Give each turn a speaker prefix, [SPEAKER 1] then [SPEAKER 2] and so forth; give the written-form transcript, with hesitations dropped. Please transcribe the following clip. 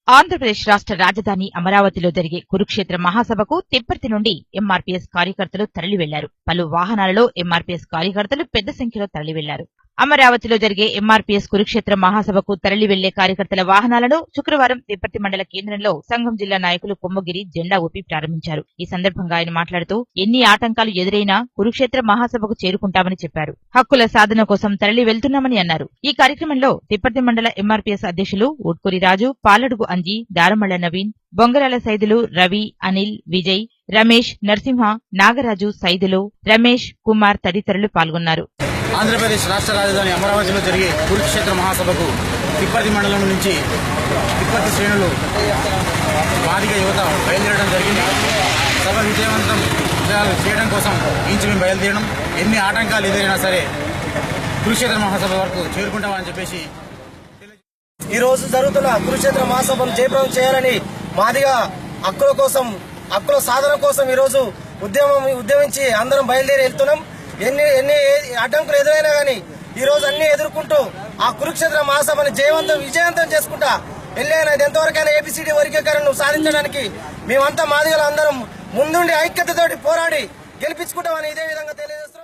[SPEAKER 1] ఆంధ్రప్రదేశ్ రాష్ట్ర రాజధాని అమరావతిలో జరిగే కురుక్షేత్ర మహాసభకు తిప్పర్తి నుండి ఎంఆర్పీఎస్ కార్యకర్తలు తరలి వెళ్లారు. పలు వాహనాలలో ఎంఆర్పీఎస్ కార్యకర్తలు పెద్ద సంఖ్యలో తరలి వెళ్లారు. అమరావతిలో జరిగే ఎంఆర్పీఎస్ కురుక్షేత్ర మహాసభకు తరలి వెళ్లే కార్యకర్తల వాహనాలను శుక్రవారం తిప్పర్తి మండల కేంద్రంలో సంఘం జిల్లా నాయకులు కొమ్మగిరి జెండా ఊపి ప్రారంభించారు. ఈ సందర్భంగా ఆయన మాట్లాడుతూ ఎన్ని ఆటంకాలు ఎదురైనా కురుక్షేత్ర మహాసభకు చేరుకుంటామని చెప్పారు. హక్కుల సాధన కోసం తరలి వెళ్తున్నామని అన్నారు. ఈ కార్యక్రమంలో తిప్పర్తి మండల ఎంఆర్పీఎస్ అధ్యక్షులు ఊట్కూరి రాజు, పాలడుగు అంజీ, దారమళ్ల నవీన్, బొంగరాల సైదులు, రవి, అనిల్, విజయ్, రమేష్, నరసింహ, నాగరాజు, సైదులు, రమేష్, కుమార్ తదితరులు పాల్గొన్నారు.
[SPEAKER 2] ఆంధ్రప్రదేశ్ రాష్ట్ర రాజధాని అమరావతిలో జరిగే కురుక్షేత్ర మహాసభకు తిప్పర్తి మండలం నుంచి తిప్పర్తి శ్రేణులు మాదిగ యువత బయలుదేరడం జరిగింది. సభ విజయవంతం చేయడం కోసం మేము బయలుదేరడం, ఎన్ని ఆటంకాలు ఎదురైనా సరే కురుక్షేత్ర మహాసభ వరకు చేరుకుంటామని చెప్పేసి
[SPEAKER 3] ఈ రోజు జరుగుతున్న కురుక్షేత్ర మహాసభను జయప్రదం చేయాలని మాదిగ హక్కుల సాధన కోసం ఈ రోజు ఉద్యమించి అందరం బయలుదేరి వెళ్తున్నాం. ఎన్ని అడ్డంకులు ఎదురైనా గానీ ఈ రోజు అన్ని ఎదుర్కొంటూ ఆ కురుక్షేత్ర మహాసభని విజయవంతం చేసుకుంటా వెళ్ళేనా ఎంతవరకైనా ఏబిసిడి వర్గీకరణను సాధించడానికి మేమంతా మాదిగలు అందరం ముందుండి ఐక్యతతోటి పోరాడి గెలిపించుకుంటామని ఇదే విధంగా తెలియజేస్తాం.